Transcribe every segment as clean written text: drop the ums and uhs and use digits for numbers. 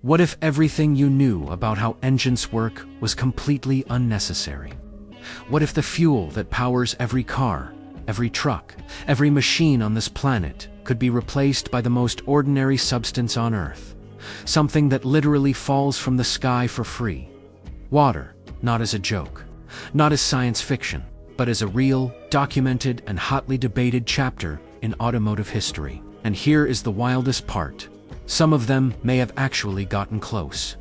What if everything you knew about how engines work was completely unnecessary? What if the fuel that powers every car, every truck, every machine on this planet could be replaced by the most ordinary substance on Earth? Something that literally falls from the sky for free. Water, not as a joke, not as science fiction, but as a real, documented, and hotly debated chapter in automotive history. And here is the wildest part. Some of them may have actually gotten close.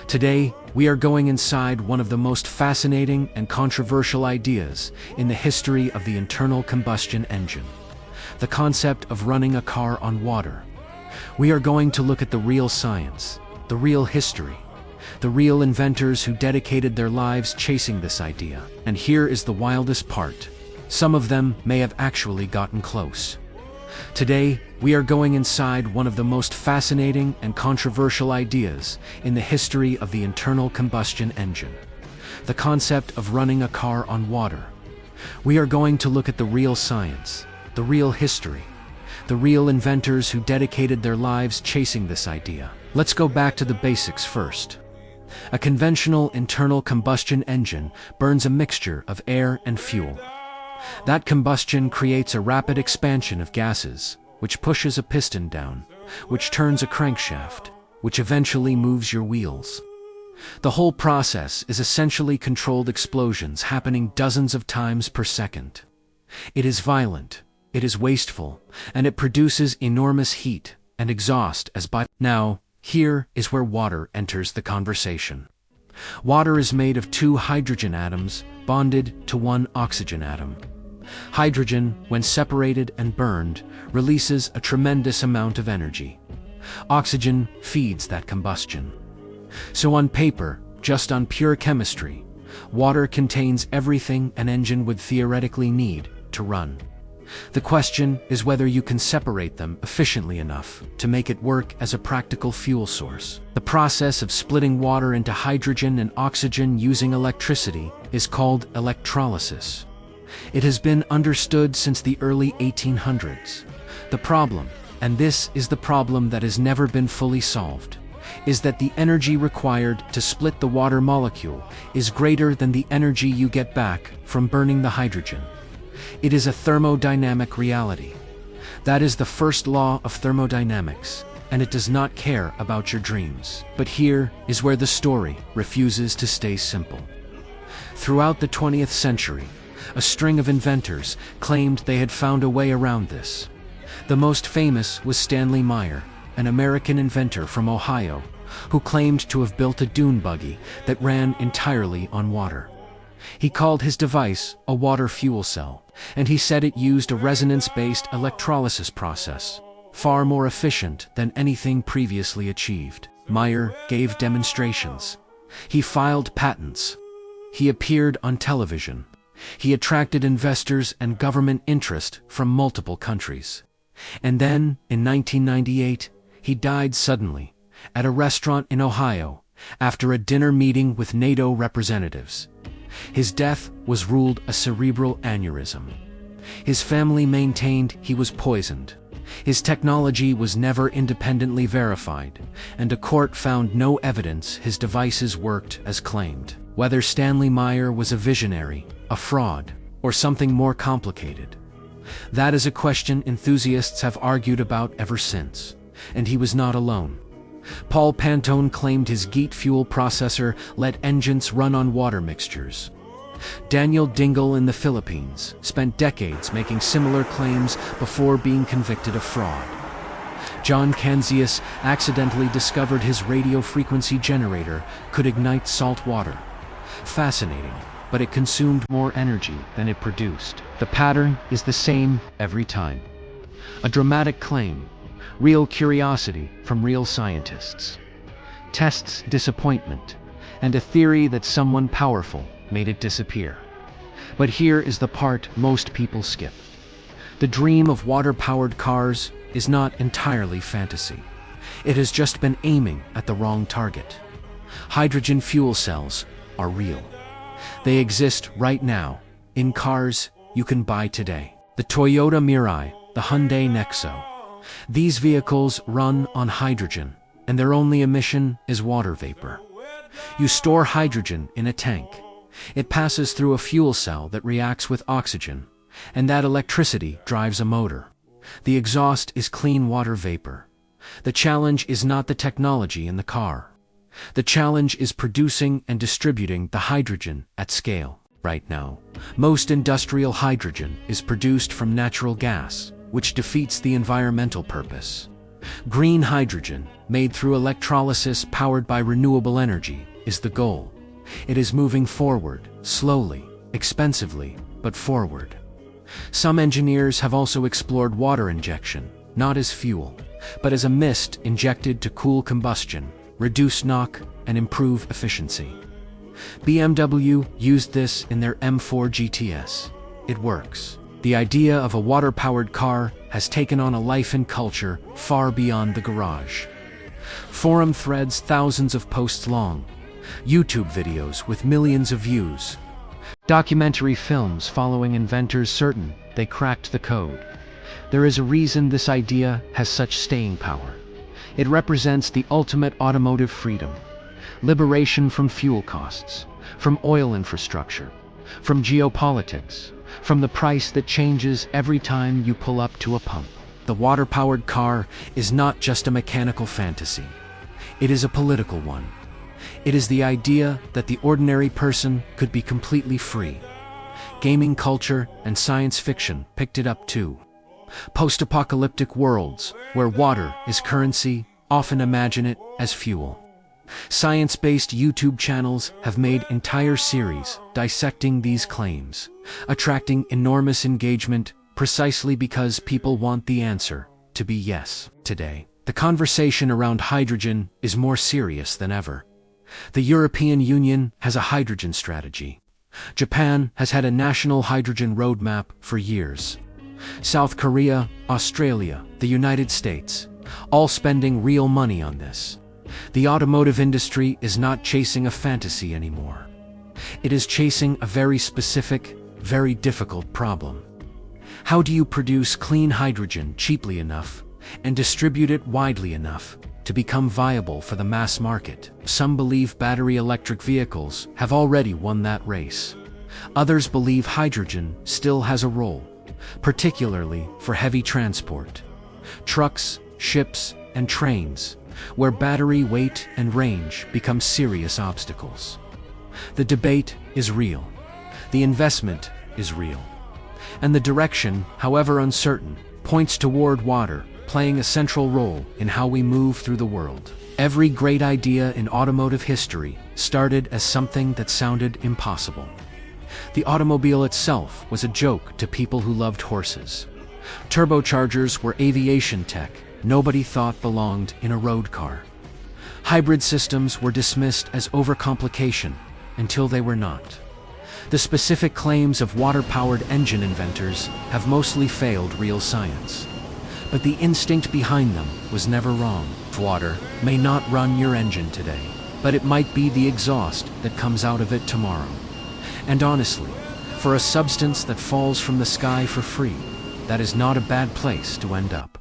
Today, we are going inside one of the most fascinating and controversial ideas in the history of the internal combustion engine. The concept of running a car on water. We are going to look at the real science, the real history, the real inventors who dedicated their lives chasing this idea. And here is the wildest part. Some of them may have actually gotten close. Today, we are going inside one of the most fascinating and controversial ideas in the history of the internal combustion engine. The concept of running a car on water. We are going to look at the real science, the real history, the real inventors who dedicated their lives chasing this idea. Let's go back to the basics first. A conventional internal combustion engine burns a mixture of air and fuel. That combustion creates a rapid expansion of gases, which pushes a piston down, which turns a crankshaft, which eventually moves your wheels. The whole process is essentially controlled explosions happening dozens of times per second. It is violent, it is wasteful, and it produces enormous heat and exhaust as by. Now, here is where water enters the conversation. Water is made of two hydrogen atoms bonded to one oxygen atom. Hydrogen, when separated and burned, releases a tremendous amount of energy. Oxygen feeds that combustion. So on paper, just on pure chemistry, water contains everything an engine would theoretically need to run. The question is whether you can separate them efficiently enough to make it work as a practical fuel source. The process of splitting water into hydrogen and oxygen using electricity is called electrolysis. It has been understood since the early 1800s. The problem, and this is the problem that has never been fully solved, is that the energy required to split the water molecule is greater than the energy you get back from burning the hydrogen. It is a thermodynamic reality. That is the first law of thermodynamics, and it does not care about your dreams. But here is where the story refuses to stay simple. Throughout the 20th century, a string of inventors claimed they had found a way around this. The most famous was Stanley Meyer, an American inventor from Ohio, who claimed to have built a dune buggy that ran entirely on water. He called his device a water fuel cell, and he said it used a resonance-based electrolysis process, far more efficient than anything previously achieved. Meyer gave demonstrations. He filed patents. He appeared on television. He attracted investors and government interest from multiple countries. And then, in 1998, he died suddenly, at a restaurant in Ohio, after a dinner meeting with NATO representatives. His death was ruled a cerebral aneurysm. His family maintained he was poisoned. His technology was never independently verified, and a court found no evidence his devices worked as claimed. Whether Stanley Meyer was a visionary, a fraud, or something more complicated, that is a question enthusiasts have argued about ever since, and he was not alone. Paul Pantone claimed his GEAT fuel processor let engines run on water mixtures. Daniel Dingle in the Philippines spent decades making similar claims before being convicted of fraud. John Canzias accidentally discovered his radio frequency generator could ignite salt water. Fascinating, but it consumed more energy than it produced. The pattern is the same every time. A dramatic claim, real curiosity from real scientists. Tests disappointment, and a theory that someone powerful made it disappear. But here is the part most people skip. The dream of water-powered cars is not entirely fantasy. It has just been aiming at the wrong target. Hydrogen fuel cells are real. They exist right now, in cars you can buy today. The Toyota Mirai, the Hyundai Nexo. These vehicles run on hydrogen, and their only emission is water vapor. You store hydrogen in a tank. It passes through a fuel cell that reacts with oxygen, and that electricity drives a motor. The exhaust is clean water vapor. The challenge is not the technology in the car. The challenge is producing and distributing the hydrogen at scale. Right now, most industrial hydrogen is produced from natural gas, which defeats the environmental purpose. Green hydrogen, made through electrolysis powered by renewable energy, is the goal. It is moving forward, slowly, expensively, but forward. Some engineers have also explored water injection, not as fuel, but as a mist injected to cool combustion, reduce knock, and improve efficiency. BMW used this in their M4 GTS. It works. The idea of a water-powered car has taken on a life in culture far beyond the garage. Forum threads thousands of posts long, YouTube videos with millions of views, documentary films following inventors certain they cracked the code. There is a reason this idea has such staying power. It represents the ultimate automotive freedom. Liberation from fuel costs, from oil infrastructure, from geopolitics, from the price that changes every time you pull up to a pump. The water-powered car is not just a mechanical fantasy. It is a political one. It is the idea that the ordinary person could be completely free. Gaming culture and science fiction picked it up too. Post-apocalyptic worlds, where water is currency, often imagine it as fuel. Science-based YouTube channels have made entire series dissecting these claims, attracting enormous engagement precisely because people want the answer to be yes. Today, the conversation around hydrogen is more serious than ever. The European Union has a hydrogen strategy. Japan has had a national hydrogen roadmap for years. South Korea, Australia, the United States, all spending real money on this. The automotive industry is not chasing a fantasy anymore. It is chasing a very specific, very difficult problem. How do you produce clean hydrogen cheaply enough and distribute it widely enough to become viable for the mass market? Some believe battery electric vehicles have already won that race. Others believe hydrogen still has a role, particularly for heavy transport. Trucks, ships, and trains, where battery weight and range become serious obstacles. The debate is real. The investment is real. And the direction, however uncertain, points toward water playing a central role in how we move through the world. Every great idea in automotive history started as something that sounded impossible. The automobile itself was a joke to people who loved horses. Turbochargers were aviation tech nobody thought belonged in a road car. Hybrid systems were dismissed as overcomplication until they were not. The specific claims of water-powered engine inventors have mostly failed real science. But the instinct behind them was never wrong. Water may not run your engine today, but it might be the exhaust that comes out of it tomorrow. And honestly, for a substance that falls from the sky for free, that is not a bad place to end up.